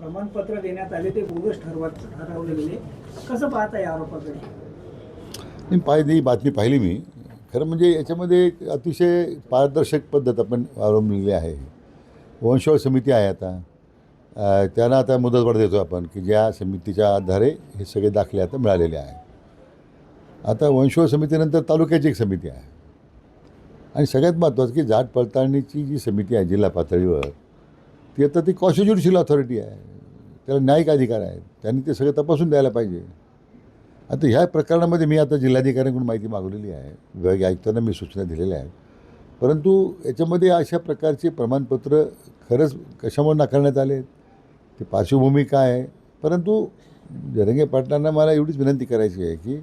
प्रमाणपत्र देण्यात आले ते बोगस ठरवले गेले. कसं पाहता या आरोपाकडे? ही बातमी पाहिली मी. खरं म्हणजे याच्यामध्ये एक अतिशय पारदर्शक पद्धत आपण अवलंबलेली आहे. वंशवळ समिती आहे आता, त्यांना आता मुदतवाढ देतो आपण की ज्या समितीच्या आधारे हे सगळे दाखले आता मिळालेले आहे. आता वंशवळ समितीनंतर तालुक्याची एक समिती आहे आणि सगळ्यात महत्त्वाचं की जात पडताळणीची जी समिती आहे जिल्हा पातळीवर, ती आता ती कॉन्स्टिट्युशनल ऑथॉरिटी आहे, त्याला न्यायिक अधिकार आहे, त्यांनी ते सगळं तपासून द्यायला पाहिजे. आता ह्या प्रकरणामध्ये मी आता जिल्हाधिकाऱ्यांकडून माहिती मागवलेली आहे, विभागीय आयुक्तांना मी सूचना दिलेल्या आहेत. परंतु याच्यामध्ये अशा प्रकारचे प्रमाणपत्र खरंच कशामुळे नाकारण्यात आले, ते पार्श्वभूमी काय आहे. परंतु जरांगे पाटलांना मला एवढीच विनंती करायची आहे की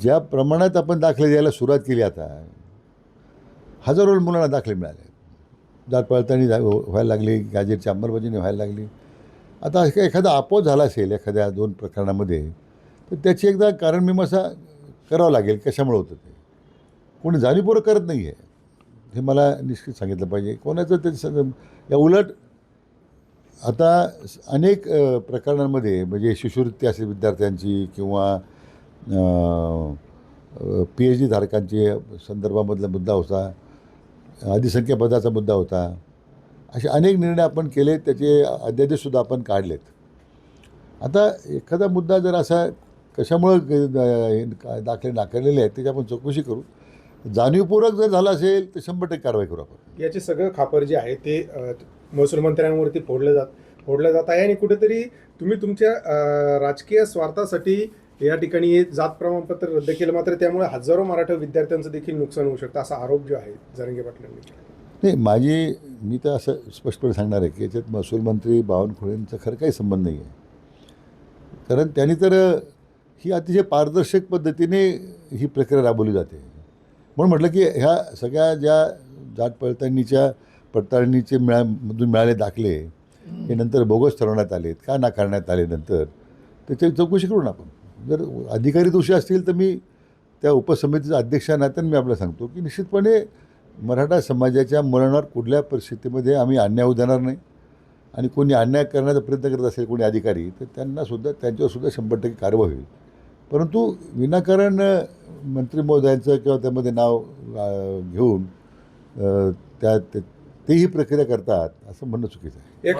ज्या प्रमाणात आपण दाखले द्यायला सुरुवात केली, आता हजारो मुलांना दाखले मिळाले, जात पडताळणी व्हायला लागली, गॅजेटची अंमलबजावणी व्हायला लागली. आता एखादा अपवाद झाला असेल एखाद्या 2 प्रकरणामध्ये, तर त्याची एकदा कारणमीमांसा करावं लागेल, कशामुळे होतं ते. कोणी जाणीवपूर्वक करत नाही आहे हे मला निश्चित सांगितलं पाहिजे. कोणाचं ते या उलट आता अनेक प्रकरणांमध्ये म्हणजे शिष्यवृत्ती असेल विद्यार्थ्यांची किंवा PhD धारकांची संदर्भामधला मुद्दा होता, अधिसंख्या पदाचा मुद्दा होता. असे अनेक निर्णय आपण केले, त्याचे अध्यादेशसुद्धा आपण काढलेत. आता एखादा मुद्दा जर असा कशामुळं दाखले नाकारलेले आहेत त्याची आपण चौकशी करू. जाणीवपूर्वक जर झालं असेल तर 100% कारवाई करू आपण. याचे सगळं खापर जे आहे ते महसूल मंत्र्यांवरती फोडलं जात आहे आणि कुठेतरी तुम्ही तुमच्या राजकीय स्वार्थासाठी या ठिकाणी जात प्रमाणपत्र रद्द केलं, मात्र त्यामुळे हजारो मराठा विद्यार्थ्यांचं देखील नुकसान होऊ शकतं असा आरोप जो आहे जरांगे पाटलांनी. नाही, मी तर असं स्पष्टपणे सांगणार आहे की याच्यात महसूल मंत्री बावनकुळेंचा खरं काही संबंध नाही आहे. कारण त्यांनी तर ही अतिशय पारदर्शक पद्धतीने ही प्रक्रिया राबवली जाते. म्हणून म्हटलं की ह्या सगळ्या ज्या जात पडताळणीचे मधून मिळाले दाखले हे नंतर बोगस ठरवण्यात आलेत, का नाकारण्यात आले, नंतर त्याची चौकशी करून आपण. जर अधिकारी दोषी असतील तर मी त्या उपसमितीचा अध्यक्ष नात्याने मी आपल्याला सांगतो की निश्चितपणे मराठा समाजाच्या मुलांवर कुठल्या परिस्थितीमध्ये आम्ही अन्याय होऊ देणार नाही. आणि कोणी अन्याय करण्याचा प्रयत्न करत असेल कोणी अधिकारी, तर त्यांनासुद्धा त्यांच्यावरसुद्धा 100% कारवाई होईल. परंतु विनाकारण मंत्री महोदयांचं किंवा त्यामध्ये नाव घेऊन तेही प्रक्रिया करतात असं म्हणणं चुकीचं आहे.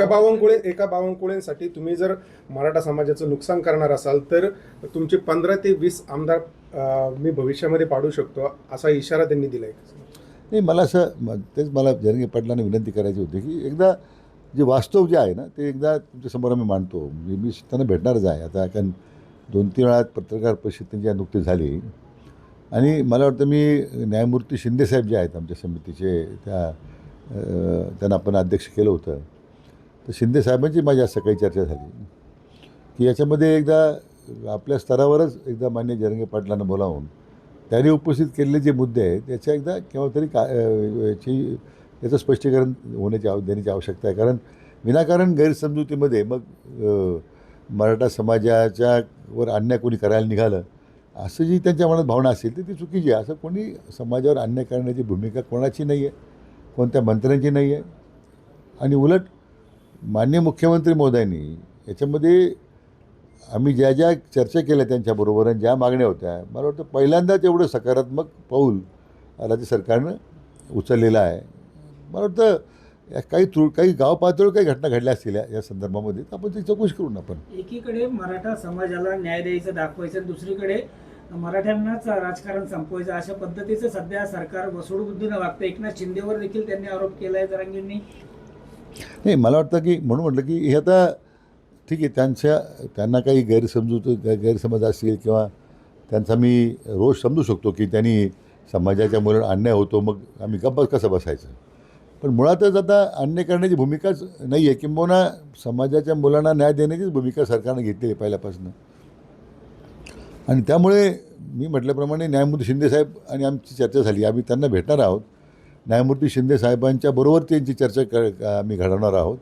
एका बावनकुळेंसाठी तुम्ही जर मराठा समाजाचं नुकसान करणार असाल तर तुमचे 15 ते 20 आमदार मी भविष्यामध्ये पाडू शकतो असा इशारा त्यांनी दिला आहे. नाही, मला जरांगे पाटलांना विनंती करायची होती की एकदा जे वास्तव जे आहे ना ते एकदा तुमच्यासमोर आम्ही मांडतो. मी त्यांना भेटणारच आहे आता, कारण 2-3 वेळा पत्रकार परिषद त्यांची नुकतीच झाली. आणि मला वाटतं मी न्यायमूर्ती शिंदेसाहेब जे आहेत आमच्या समितीचे, त्यांना आपण अध्यक्ष केलं होतं, तर शिंदेसाहेबांची माझी आज सकाळी चर्चा झाली की याच्यामध्ये एकदा आपल्या स्तरावरच एकदा मान्य जरांगे पाटलांना बोलावून त्यांनी उपस्थित केलेले जे मुद्दे आहेत त्याच्या एकदा केव्हा तरी याचं स्पष्टीकरण देण्याची आवश्यकता आहे. कारण विनाकारण गैरसमजुतीमध्ये मग मराठा समाजाच्या वर अन्याय कोणी करायला निघालं असं जी त्यांच्या मनात भावना असेल तर ती चुकीची आहे. असं कोणी समाजावर अन्याय करण्याची भूमिका कोणाची नाही आहे, कोणत्या मंत्र्यांची नाही आहे. आणि उलट माननीय मुख्यमंत्री महोदयांनी याच्यामध्ये आम्ही ज्या चर्चा केल्या त्यांच्याबरोबर आणि ज्या मागण्या होत्या, मला वाटतं पहिल्यांदाच एवढं सकारात्मक पाऊल राज्य सरकारनं उचललेलं आहे. मला वाटतं काही गाव पातळीवर काही घटना घडल्या असतील या संदर्भामध्ये, तर आपण ती चौकशी करून आपण. एकीकडे मराठा समाजाला न्याय द्यायचं दाखवायचं आणि दुसरीकडे मराठ्यांनाच राजकारण संपवायचं अशा पद्धतीचं सध्या सरकार वसूडबुद्धीनं वागतं. एकनाथ शिंदेवर देखील त्यांनी आरोप केला आहे जरांगेंनी. नाही, मला वाटतं की म्हणून म्हटलं की हे आता ठीक आहे, त्यांना काही गैरसमज असतील किंवा त्यांचा मी रोष समजू शकतो की त्यांनी समाजाच्या मुलांना अन्याय होतो मग आम्ही कसं बसायचं. पण मुळातच आता अन्याय करण्याची भूमिकाच नाही आहे, किंबहुना समाजाच्या मुलांना न्याय देण्याचीच भूमिका सरकारनं घेतलेली आहे पहिल्यापासून. आणि त्यामुळे मी म्हटल्याप्रमाणे न्यायमूर्ती शिंदेसाहेब आणि आमची चर्चा झाली, आम्ही त्यांना भेटणार आहोत. न्यायमूर्ती शिंदेसाहेबांच्या बरोबर त्यांची चर्चा आम्ही घडवणार आहोत.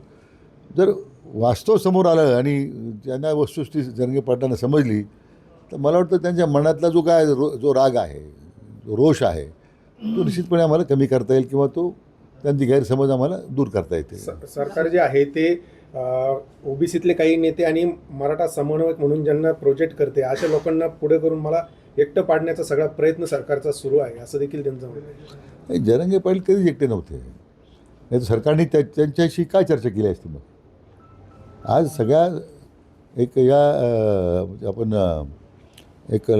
जर वास्तव समोर आलं आणि त्यांना वस्तुस्थिती जरांगे पाटलांना समजली तर मला वाटतं त्यांच्या मनातला जो राग आहे, जो रोष आहे, तो निश्चितपणे आम्हाला कमी करता येईल किंवा तो त्यांची गैरसमज आम्हाला दूर करता येते. सरकार जे आहे ते ओबीसीतले काही नेते आणि मराठा समन्वयक म्हणून ज्यांना प्रोजेक्ट करते अशा लोकांना पुढे करून मला एकटं पाडण्याचा सगळा प्रयत्न सरकारचा सुरू आहे असं देखील त्यांचं म्हणणं आहे. नाही, जरांगे पाटील कधीच एकटे नव्हते. नाही तर सरकारने त्यांच्याशी काय चर्चा केली असती मग. आज सगळ्या एक आपण एक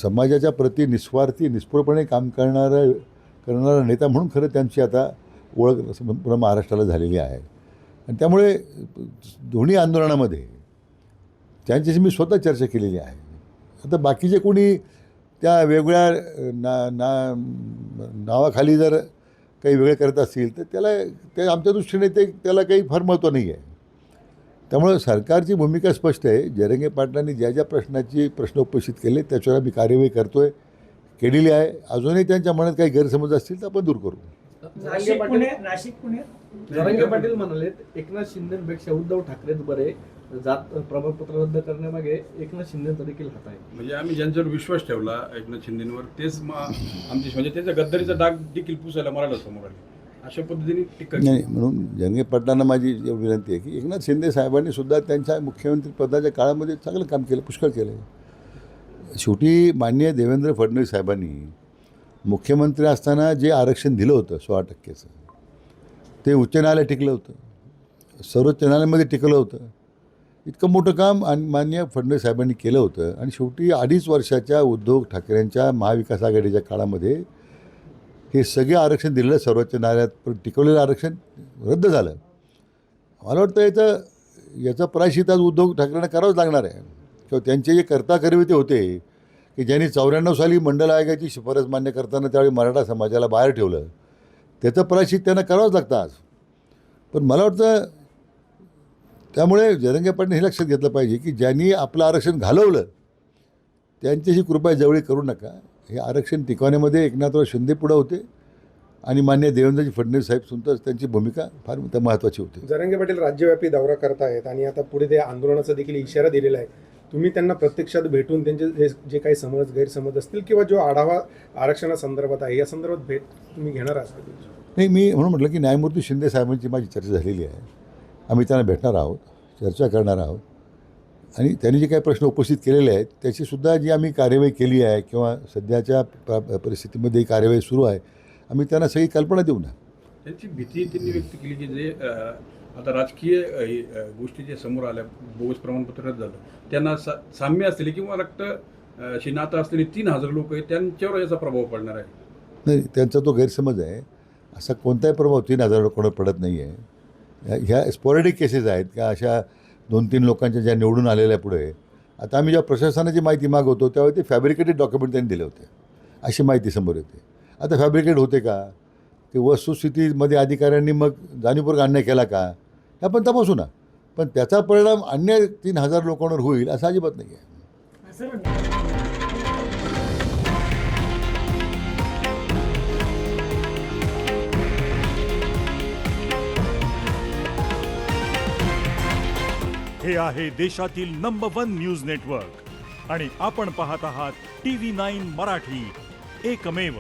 समाजाच्या प्रति निस्पृहपणे काम करणारा नेता म्हणून खरं त्यांची आता ओळख पूर्ण महाराष्ट्राला झालेली आहे. आणि त्यामुळे दोन्ही आंदोलनामध्ये त्यांच्याशी मी स्वतः चर्चा केलेली आहे. आता बाकीचे कोणी त्या वेगळ्या नावाखाली जर काही वेगळे करत असतील तर ते आमच्या दृष्टीने त्याला काही फार महत्त्व नाही आहे. त्यामुळे सरकारची भूमिका स्पष्ट आहे. जरांगे पाटलांनी ज्या प्रश्न उपस्थित केले त्याच्यावर आम्ही कार्यवाही करतोय, केलेली आहे. अजूनही त्यांच्या मनात काही गैरसमज असतील तर आपण दूर करू. नाशिक पुणे जरांगे पाटील म्हणाले एकनाथ शिंदेपेक्षा उद्धव ठाकरेच बरे, जात प्रमाणपत्र रद्द करण्यामागे एकनाथ शिंदेचा देखील हात आहे. म्हणजे आम्ही ज्यांच्यावर विश्वास ठेवला एकनाथ शिंदेवर तेच आमची म्हणजे त्याच्या गद्दारीचा डाग देखील पुसायला मराठा समोर आले अशा पद्धतीने टीका नाही, म्हणून जरांगे पाटलांना माझी विनंती आहे की एकनाथ शिंदे साहेबांनी सुद्धा त्यांच्या मुख्यमंत्री पदाच्या काळामध्ये चांगलं काम केलं, पुष्कळ केलं. शेवटी माननीय देवेंद्र फडणवीस साहेबांनी मुख्यमंत्री असताना जे आरक्षण दिलं होतं 16% ते उच्च न्यायालयात टिकलं होतं, सर्वोच्च न्यायालयामध्ये टिकलं होतं. इतकं मोठं काम आणि माननीय फडणवीस साहेबांनी केलं होतं. आणि शेवटी 2.5 वर्षाच्या उद्धव ठाकरेंच्या महाविकास आघाडीच्या काळामध्ये हे सगळे आरक्षण दिलेलं सर्वोच्च न्यायालयात टिकवलेलं आरक्षण रद्द झालं. मला वाटतं याचा प्रायश्चित आज उद्धव ठाकरेंना करावंच लागणार आहे. किंवा त्यांचे जे कर्ते होते की ज्यांनी 94 साली मंडल आयोगाची शिफारस मान्य करताना त्यावेळी मराठा समाजाला बाहेर ठेवलं, त्याचं प्रायश्चित त्यांना करावंच लागतं आज. पण मला वाटतं त्यामुळे जरांगे पाटलांनी हे लक्षात घेतलं पाहिजे की ज्यांनी आपलं आरक्षण घालवलं त्यांच्याशी कृपया जवळी करू नका. हे आरक्षण टिकवण्यामध्ये एकनाथराव शिंदे पुढे होते आणि माननीय देवेंद्रजी फडणवीस साहेब सुद्धा त्यांची भूमिका फार महत्त्वाची होती. जरांगे पाटील राज्यव्यापी दौरा करतायत आणि आता पुढे ते आंदोलनाचा देखील इशारा दिलेला आहे. तुम्ही त्यांना प्रत्यक्षात भेटून त्यांचे जे काही गैरसमज असतील किंवा जो आढावा आरक्षणासंदर्भात आहे या संदर्भात भेट तुम्ही घेणार आहात? नाही, मी म्हणून म्हटलं की न्यायमूर्ती शिंदे साहेबांची माझी चर्चा झालेली आहे. आम्ही त्यांना भेटणार आहोत, चर्चा करणार आहोत. आणि त्यांनी जे काही प्रश्न उपस्थित केलेले आहेत त्याचीसुद्धा जी आम्ही कार्यवाही केली आहे किंवा सध्याच्या परिस्थितीमध्ये ही कार्यवाही सुरू आहे, आम्ही त्यांना सगळी कल्पना देऊ ना. त्यांची भीती त्यांनी व्यक्त केली की जे आता राजकीय गोष्टी जे समोर आल्या, बोगस प्रमाणपत्र रद्द झालं, त्यांना साम्य असलेली किंवा रक्तशी नातं असलेली 3,000 लोक आहेत त्यांच्यावर याचा प्रभाव पडणार आहे. नाही, त्यांचा तो गैरसमज आहे. असा कोणताही प्रभाव 3,000 लोकांवर पडत नाही आहे. ह्या स्पॉरेडिक केसेस आहेत का अशा 2-3 लोकांच्या ज्या निवडून आलेल्या पुढे. आता आम्ही जेव्हा प्रशासनाची माहिती मागवतो त्यावेळी ते फॅब्रिकेटेड डॉक्युमेंट त्यांनी दिले होते अशी माहिती समोर येते. आता फॅब्रिकेट होते का, की वस्तुस्थितीमध्ये अधिकाऱ्यांनी मग जाणीवपूर्वक अन्याय केला का, हे आपण तपासू ना. पण त्याचा परिणाम अन्य 3,000 लोकांवर होईल असं अजिबात नाही आहे. सर हे आहे देशातील नंबर 1 न्यूज नेटवर्क आणि आपण पाहत आहात TV9 मराठी, एकमेव.